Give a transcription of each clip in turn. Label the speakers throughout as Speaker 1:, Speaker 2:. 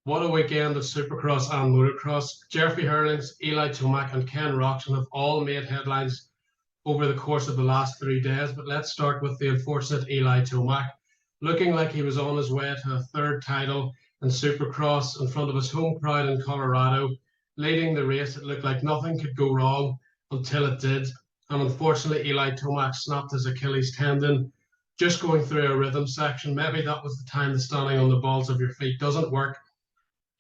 Speaker 1: What a weekend of Supercross and motocross. Jeffrey Herlings, Eli Tomac, and Ken Roczen have all made headlines over the course of the last 3 days. But let's start with the unfortunate Eli Tomac, looking like he was on his way to a third title in Supercross in front of his home crowd in Colorado. Leading the race, it looked like nothing could go wrong until it did. And unfortunately, Eli Tomac snapped his Achilles tendon just going through a rhythm section. Maybe that was the time the standing on the balls of your feet doesn't work.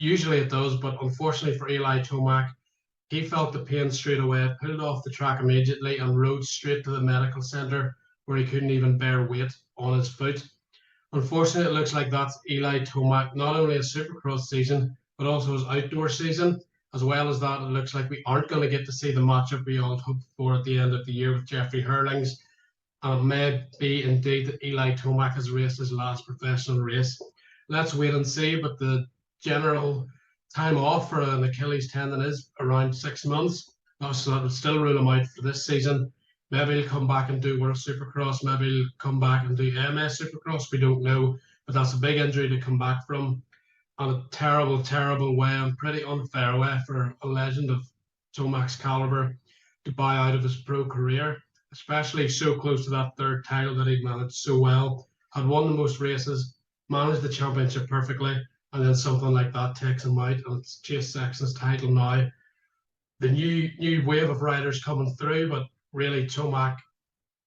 Speaker 1: Usually it does, but unfortunately for Eli Tomac, he felt the pain straight away, pulled off the track immediately, and rode straight to the medical centre where he couldn't even bear weight on his foot. Unfortunately, it looks like that's Eli Tomac, not only his supercross season, but also his outdoor season. As well as that, it looks like we aren't going to get to see the matchup we all hoped for at the end of the year with Jeffrey Herlings. And it may be indeed that Eli Tomac has raced his last professional race. Let's wait and see, but the general time off for an Achilles tendon is around 6 months. So that would still rule him out for this season. Maybe he'll come back and do World Supercross. Maybe he'll come back and do MS Supercross. We don't know. But that's a big injury to come back from on a terrible, terrible way and pretty unfair way for a legend of Tomac's caliber to buy out of his pro career, especially so close to that third title that he'd managed so well, had won the most races, managed the championship perfectly, and then something like that takes him out, and it's Chase Sexton's title now. The new wave of riders coming through, but really Tomac,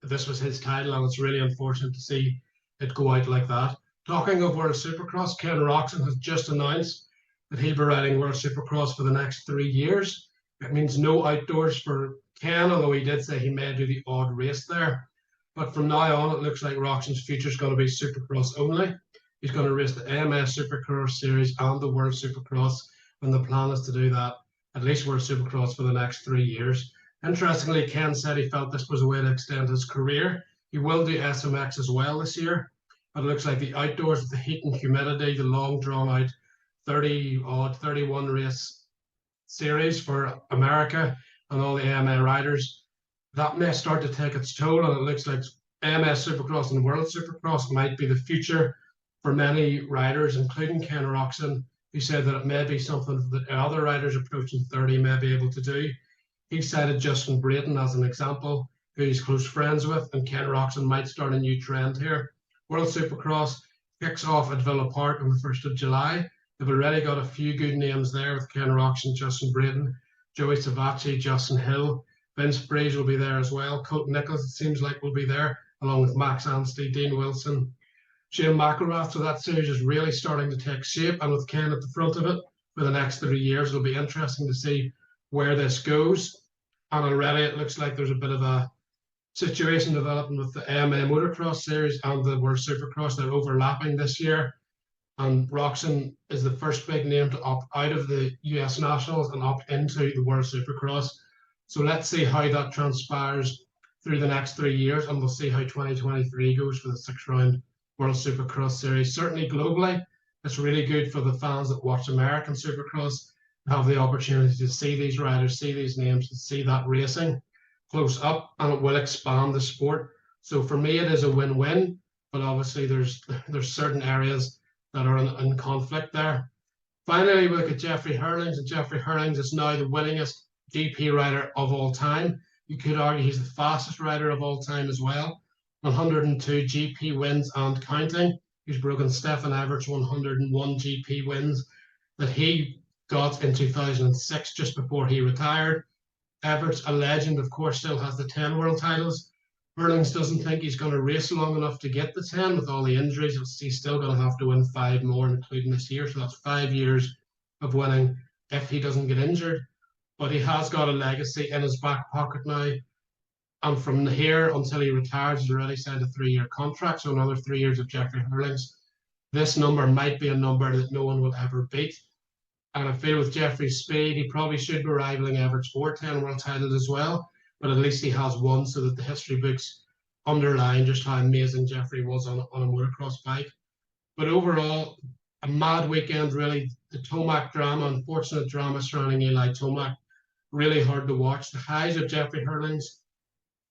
Speaker 1: this was his title, and it's really unfortunate to see it go out like that. Talking of World Supercross, Ken Roczen has just announced that he'll be riding World Supercross for the next 3 years. It means no outdoors for Ken, although he did say he may do the odd race there. But from now on, it looks like Roczen's future is going to be Supercross only. He's going to race the AMS Supercross Series and the World Supercross, and the plan is to do that, at least World Supercross, for the next 3 years. Interestingly, Ken said he felt this was a way to extend his career. He will do SMX as well this year, but it looks like the outdoors with the heat and humidity, the long drawn out 31 race series for America and all the AMA riders, that may start to take its toll, and it looks like AMS Supercross and World Supercross might be the future for many riders, including Ken Roczen, who said that it may be something that other riders approaching 30 may be able to do. He cited Justin Brayton as an example, who he's close friends with, and Ken Roczen might start a new trend here. World Supercross kicks off at Villa Park on the 1st of July. They've already got a few good names there with Ken Roczen, Justin Brayton, Joey Savacci, Justin Hill. Vince Breeze will be there as well. Colt Nichols, it seems like, will be there, along with Max Anstey, Dean Wilson, Shane McElrath. So that series is really starting to take shape, and with Ken at the front of it for the next 3 years, it'll be interesting to see where this goes. And already it looks like there's a bit of a situation developing with the AMA Motocross Series and the World Supercross. They're overlapping this year, and Roczen is the first big name to opt out of the US Nationals and opt into the World Supercross. So let's see how that transpires through the next 3 years, and we'll see how 2023 goes for the 6-round World Supercross Series. Certainly globally, it's really good for the fans that watch American Supercross to have the opportunity to see these riders, see these names, and see that racing close up, and it will expand the sport. So for me, it is a win-win, but obviously there's certain areas that are in conflict there. Finally, we look at Jeffrey Herlings, and Jeffrey Herlings is now the winningest GP rider of all time. You could argue he's the fastest rider of all time as well. 102 GP wins and counting. He's broken Stefan Evert's 101 GP wins that he got in 2006, just before he retired. Evert's a legend, of course, still has the 10 world titles. Herlings doesn't think he's going to race long enough to get the 10 with all the injuries. He's still going to have to win 5 more, including this year. So that's 5 years of winning if he doesn't get injured. But he has got a legacy in his back pocket now. And from here until he retires, he's already signed a 3-year contract. So another 3 years of Jeffrey Herlings. This number might be a number that no one will ever beat. And I feel with Jeffrey's speed, he probably should be rivaling Evert's 410 world titles as well. But at least he has one, so that the history books underline just how amazing Jeffrey was on a motocross bike. But overall, a mad weekend, really. The Tomac drama, unfortunate drama surrounding Eli Tomac, really hard to watch. The highs of Jeffrey Herlings,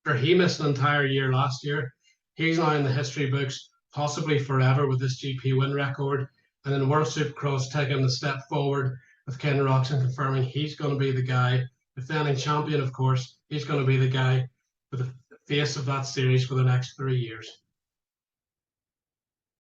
Speaker 1: or he missed an entire year last year. He's now in the history books, possibly forever, with this GP win record. And then World Supercross taking the step forward with Ken Roczen confirming he's going to be the guy, defending champion, of course. He's going to be the guy for the face of that series for the next 3 years.